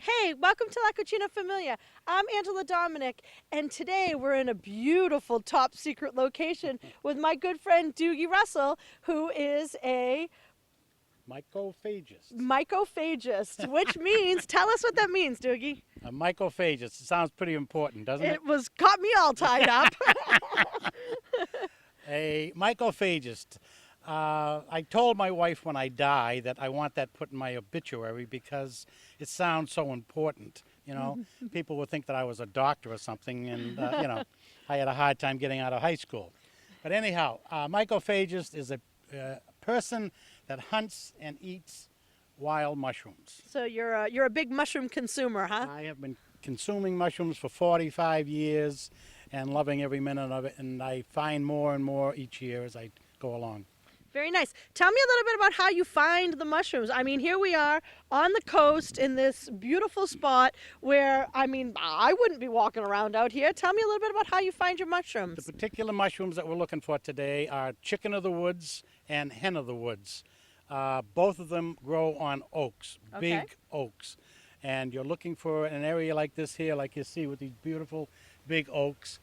Hey, welcome to La Cucina Famiglia. I'm Angela Dominic, and today we're in a beautiful top secret location with my good friend Doogie Russell, who is a Mycophagist. mycophagist, which means, tell us what that means, Doogie. A mycophagist. It sounds pretty important, doesn't it? It was got me all tied up. A mycophagist. I told my wife when I die that I want that put in my obituary because it sounds so important. You know, people would think that I was a doctor or something, and I had a hard time getting out of high school. But anyhow, mycophagist is a person that hunts and eats wild mushrooms. So you're a big mushroom consumer, huh? I have been consuming mushrooms for 45 years and loving every minute of it, and I find more and more each year as I go along. Very nice. Tell me a little bit about how you find the mushrooms. I mean, here we are on the coast in this beautiful spot where, I mean, I wouldn't be walking around out here. Tell me a little bit about how you find your mushrooms. The particular mushrooms that we're looking for today are chicken of the woods and hen of the woods. Both of them grow on oaks, Okay. big oaks. And you're looking for an area like this here, like you see with these beautiful big oaks.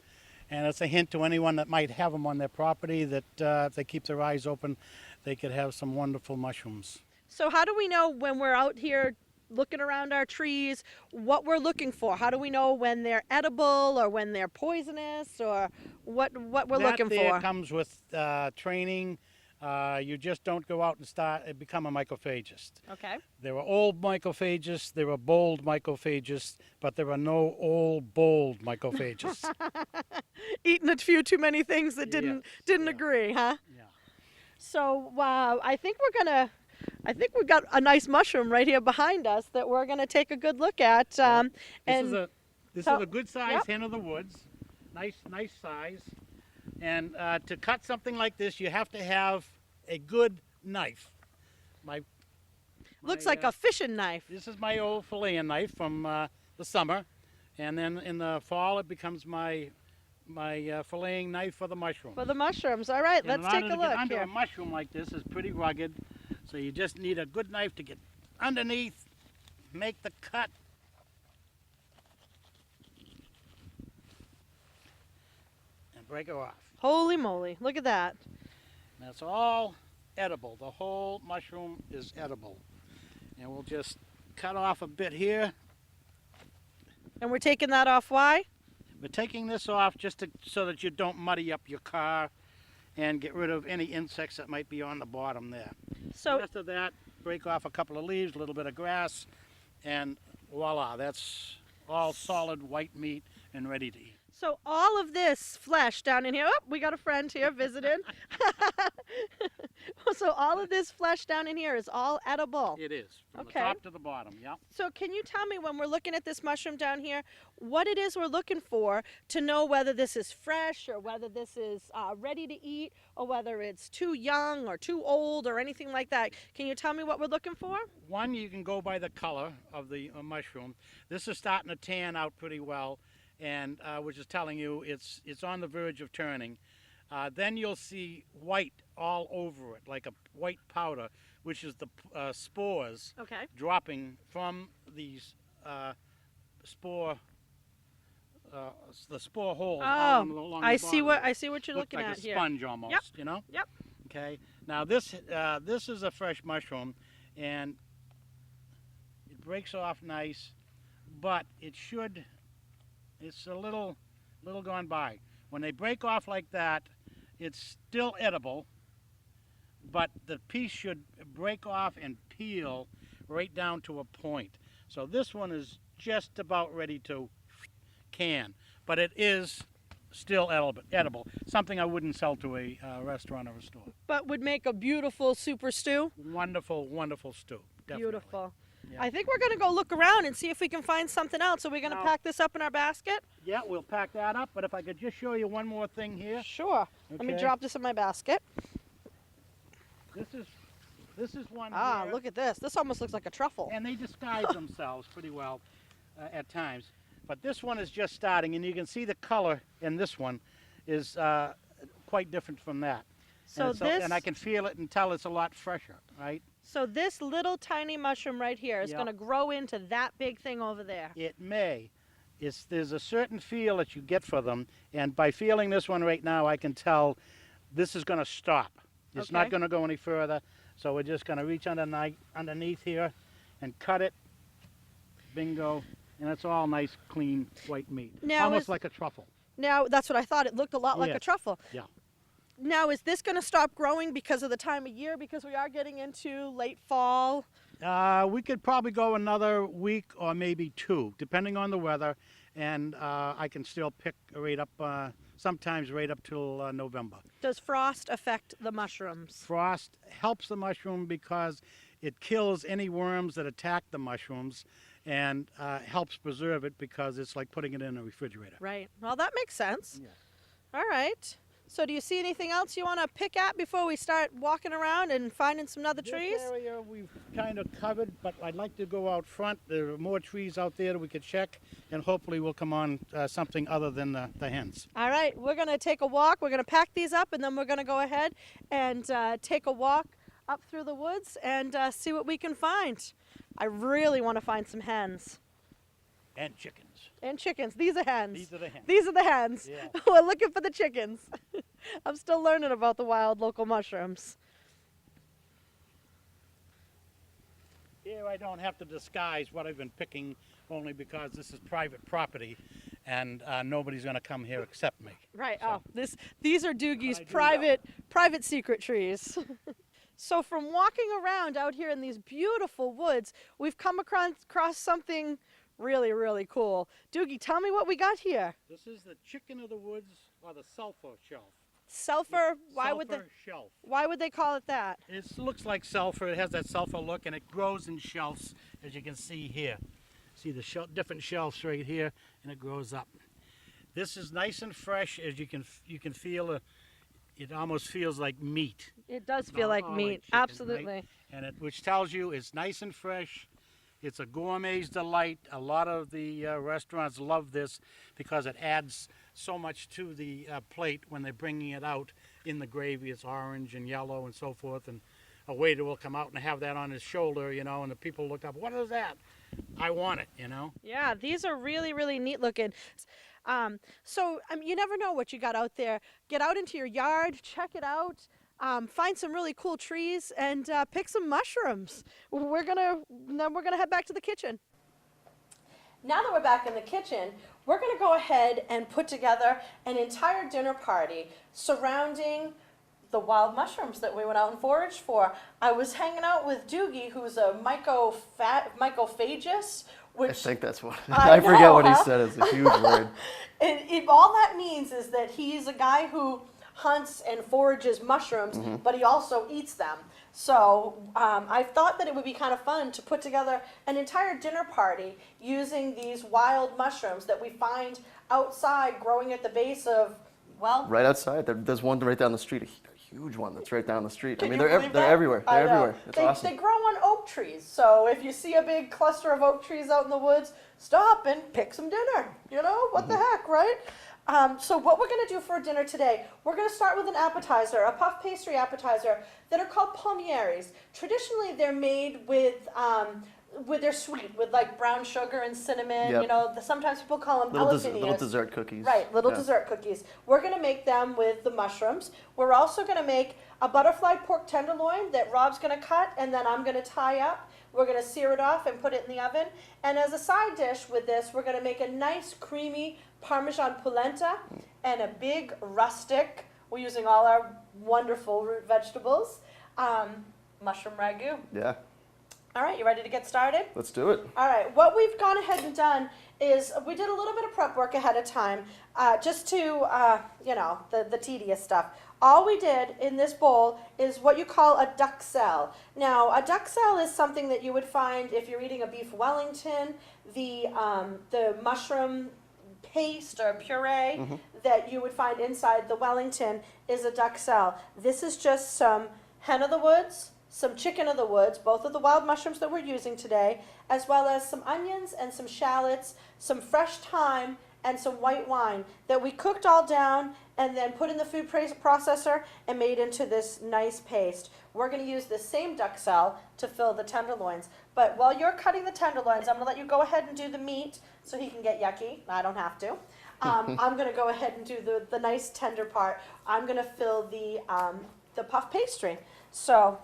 And it's a hint to anyone that might have them on their property that if they keep their eyes open, they could have some wonderful mushrooms. So how do we know when we're out here looking around our trees what we're looking for? How do we know when they're edible or when they're poisonous or what we're looking That there for? comes with training. You just don't go out and start and become a mycophagist. Okay. There are old mycophagists, there are bold mycophagists, but there are no old, bold mycophagists. Eating a few too many things that didn't Yeah. agree, huh? Yeah. So I think we've got a nice mushroom right here behind us that we're gonna take a good look at. This And is so- a good size yep. hen of the woods, nice size. And to cut something like this, you have to have a good knife. looks like a fishing knife. This is my old filleting knife from the summer, and then in the fall it becomes my filleting knife for the mushroom. For the mushrooms. All right, And let's take a in order to look get under here. a mushroom like this is pretty rugged, so you just need a good knife to get underneath, make the cut. And break it off. Holy moly, look at that. That's all edible. The whole mushroom is edible. And we'll just cut off a bit here. And we're taking that off, why? We're taking this off just so that you don't muddy up your car and get rid of any insects that might be on the bottom there. So The rest of that, break off a couple of leaves, a little bit of grass, and voila, that's all solid white meat and ready to eat. So all of this flesh down in here, oh, we got a friend here visiting. So all of this flesh down in here is all edible. It is, from Okay. the top to the bottom, yeah. So can you tell me when we're looking at this mushroom down here, what it is we're looking for to know whether this is fresh or whether this is ready to eat or whether it's too young or too old or anything like that? Can you tell me what we're looking for? One, you can go by the color of the mushroom. This is starting to tan out pretty well, and which is telling you it's on the verge of turning. Then you'll see white all over it, like a white powder, which is the spores Okay. dropping from these spore, the spore holes. Oh, along I the see bottom. what you're Look looking like at a here. sponge almost, you know? Yep. Okay. Now this is a fresh mushroom, and it breaks off nice, but it's a little gone by. When they break off like that, it's still edible, but the piece should break off and peel right down to a point. So this one is just about ready to can, but it is still edible. Something I wouldn't sell to a restaurant or a store. But would make a beautiful super stew. Wonderful, wonderful stew. Definitely. Beautiful. Yeah. I think we're going to go look around and see if we can find something else. Are we going to Now- pack this up in our basket? Yeah, we'll pack that up, but if I could just show you one more thing here. Sure. Let me Okay. drop this in my basket. This is one Ah, here, look at this. This almost looks like a truffle. and they disguise themselves pretty well at times. But this one is just starting, and you can see the color in this one is quite different from that. So and this, and I can feel it and tell it's a lot fresher, right? So this little tiny mushroom right here is Yep. going to grow into that big thing over there. It may. There's a certain feel that you get for them, and by feeling this one right now, I can tell this is going to stop. It's Okay. not going to go any further, so we're just going to reach underneath here and cut it. Bingo. And it's all nice, clean, white meat. Now Almost is- like a truffle. Now, that's what I thought. It looked a lot like a Yes. truffle. Yeah. Now, is this going to stop growing because of the time of year? Because we are getting into late fall. We could probably go another week or maybe 2, depending on the weather, and I can still pick right up, sometimes right up till November. Does frost affect the mushrooms? Frost helps the mushroom because it kills any worms that attack the mushrooms, and helps preserve it because it's like putting it in a refrigerator. Right. Well, that makes sense. Yes. All right. So do you see anything else you want to pick at before we start walking around and finding some other trees? This area we've kind of covered, but I'd like to go out front. There are more trees out there that we could check, and hopefully we'll come on something other than the hens. All right. We're going to take a walk. We're going to pack these up, and then we're going to go ahead and take a walk up through the woods and see what we can find. I really want to find some hens. And chickens. And chickens. These are hens. These are the hens. These are the hens. Yeah. We're looking for the chickens. I'm still learning about the wild local mushrooms. Here I don't have to disguise what I've been picking, only because this is private property, and nobody's going to come here except me. Right. So- Oh, these are Doogie's I do private secret trees. So from walking around out here in these beautiful woods, we've come across something really, really cool. Doogie, tell me what we got here. This is the chicken of the woods, or the sulfur shelf. Sulfur. Sulfur shelf. Why would they call it that? It looks like sulfur. It has that sulfur look, and it grows in shelves, as you can see here. See the different shelves right here, and it grows up. This is nice and fresh, as you can feel. It almost feels like meat. It does feel like All meat. chicken, right? Absolutely. And which tells you it's nice and fresh. It's a gourmet's delight. A lot of the restaurants love this because it adds so much to the plate when they're bringing it out in the gravy. It's orange and yellow and so forth. And a waiter will come out and have that on his shoulder, and the people look up, what is that? I want it, Yeah, these are really, really neat looking. So you never know what you got out there. Get out into your yard, check it out. Find some really cool trees and pick some mushrooms. Then we're gonna head back to the kitchen. Now that we're back in the kitchen, we're gonna go ahead and put together an entire dinner party surrounding the wild mushrooms that we went out and foraged for. I was hanging out with Doogie, who's a mycophagus, I which think that's what. I I forget know, what huh? he said. It's a huge word. and all that means is that he's a guy who hunts and forages mushrooms, but he also eats them. So I thought that it would be kind of fun to put together an entire dinner party using these wild mushrooms that we find outside growing at the base of, well, Right outside, there's one right down the street. A huge one that's right down the street. Can I mean, you they're believe they're that? everywhere. I They're know. everywhere. It's awesome. They grow on oak trees. So if you see a big cluster of oak trees out in the woods, stop and pick some dinner. What the heck, right? So what we're going to do for dinner today, we're going to start with an appetizer, a puff pastry appetizer that are called palmieres. Traditionally, they're made with they're sweet, with like brown sugar and cinnamon. Yep. Sometimes people call them little jalapenios. dessert cookies. Right, little Yeah. dessert cookies. We're going to make them with the mushrooms. We're also going to make a butterfly pork tenderloin that Rob's going to cut and then I'm going to tie up. We're going to sear it off and put it in the oven. And as a side dish with this, we're going to make a nice creamy Parmesan polenta and a big rustic, we're using all our wonderful root vegetables, mushroom ragu. Yeah. All right, you ready to get started? Let's do it. All right, what we've gone ahead and done is we did a little bit of prep work ahead of time, just to, the tedious stuff. All we did in this bowl is what you call a duxelle. Now, a duxelle is something that you would find if you're eating a beef Wellington, the mushroom paste or puree that you would find inside the Wellington is a duxelle. This is just some hen of the woods, some chicken of the woods, both of the wild mushrooms that we're using today, as well as some onions and some shallots, some fresh thyme, and some white wine that we cooked all down and then put in the food processor and made into this nice paste. We're going to use the same duxelle to fill the tenderloins. But while you're cutting the tenderloins, I'm going to let you go ahead and do the meat so he can get yucky. I don't have to. I'm going to go ahead and do the nice tender part. I'm going to fill the puff pastry. So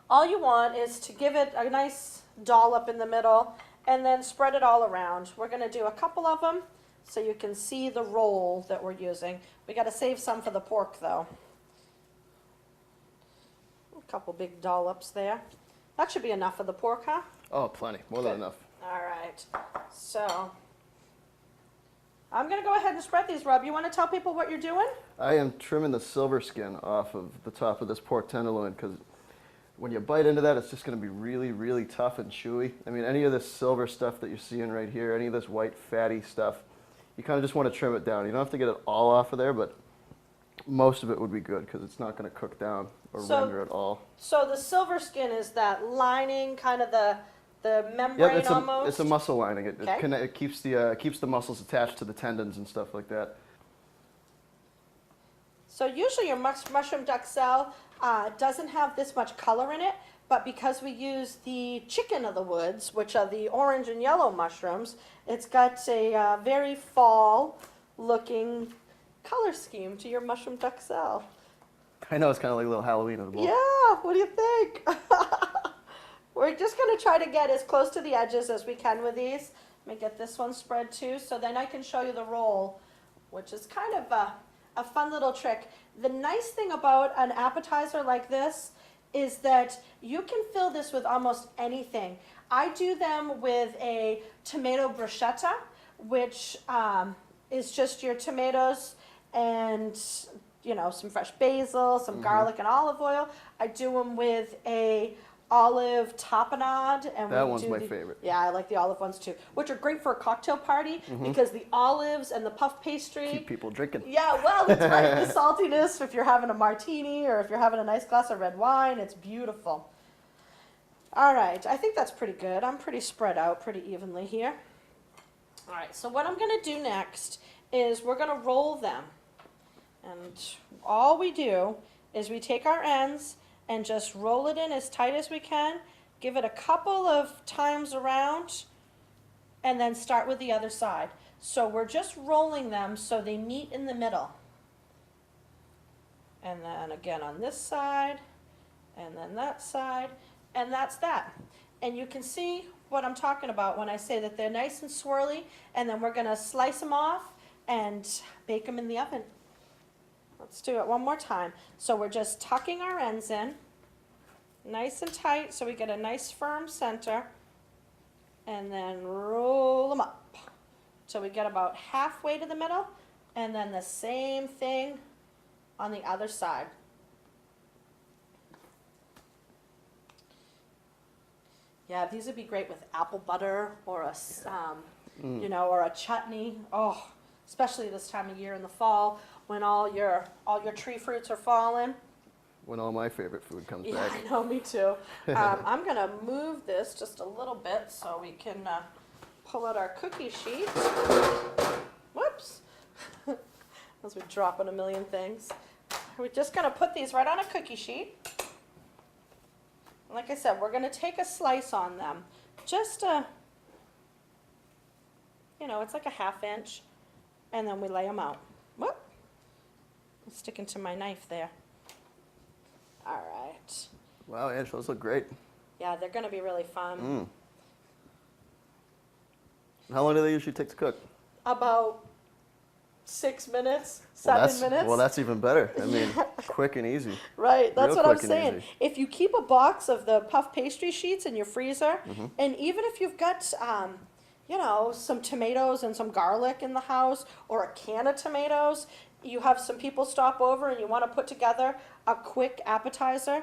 all you want is to give it a nice dollop in the middle and then spread it all around. We're going to do a couple of them so you can see the roll that we're using. We got to save some for the pork though. A couple big dollops there. That should be enough for the pork, huh? Oh, plenty. More than enough. All right. So I'm going to go ahead and spread these, Rob. You want to tell people what you're doing? I am trimming the silver skin off of the top of this pork tenderloin because when you bite into that, it's just going to be really, really tough and chewy. I mean, any of this silver stuff that you're seeing right here, any of this white fatty stuff, you kind of just want to trim it down. You don't have to get it all off of there, but most of it would be good because it's not going to cook down or render at all. So the silver skin is that lining, kind of the membrane Yep, almost? it's a muscle lining. Okay. It keeps the muscles attached to the tendons and stuff like that. So usually your mushroom duxelle doesn't have this much color in it, but because we use the chicken of the woods, which are the orange and yellow mushrooms, it's got a very fall-looking color scheme to your mushroom duxelle. I know, it's kind of like a little Halloween edible. Yeah, what do you think? We're just going to try to get as close to the edges as we can with these. Let me get this one spread too, so then I can show you the roll, which is kind of a fun little trick. The nice thing about an appetizer like this is that you can fill this with almost anything. I do them with a tomato bruschetta, which is just your tomatoes and some fresh basil, some garlic and olive oil. I do them with a olive tapenade. And that one's my favorite. Yeah, I like the olive ones too, which are great for a cocktail party because the olives and the puff pastry. Keep people drinking. Yeah, well, that's right. The saltiness, if you're having a martini or if you're having a nice glass of red wine, it's beautiful. All right, I think that's pretty good. I'm pretty spread out pretty evenly here. All right, so what I'm going to do next is we're going to roll them. And all we do is we take our ends and just roll it in as tight as we can, give it a couple of times around, and then start with the other side. So we're just rolling them so they meet in the middle. And then again on this side, and then that side, and that's that. And you can see what I'm talking about when I say that they're nice and swirly, and then we're gonna slice them off and bake them in the oven. Let's do it one more time. So we're just tucking our ends in, nice and tight, so we get a nice firm center, and then roll them up. So we get about halfway to the middle, and then the same thing on the other side. Yeah, these would be great with apple butter or a, or a chutney. Oh, especially this time of year in the fall when all your tree fruits are falling. When all my favorite food comes Yeah, back. I know, me too. I'm gonna move this just a little bit so we can pull out our cookie sheet. Whoops. As we drop in a million things. We're just gonna put these right on a cookie sheet. Like I said, we're gonna take a slice on them. Just it's like a 1/2 inch. And then we lay them out. Whoop. I'm sticking to my knife there. All right. Wow, Angela, those look great. Yeah, they're going to be really fun. How long do they usually take to cook? About 6 minutes, 7 minutes. Well, that's even better. I mean, quick and easy. Right, that's Real what I'm quick and saying. easy. If you keep a box of the puff pastry sheets in your freezer, and even if you've got some tomatoes and some garlic in the house, or a can of tomatoes, you have some people stop over and you want to put together a quick appetizer,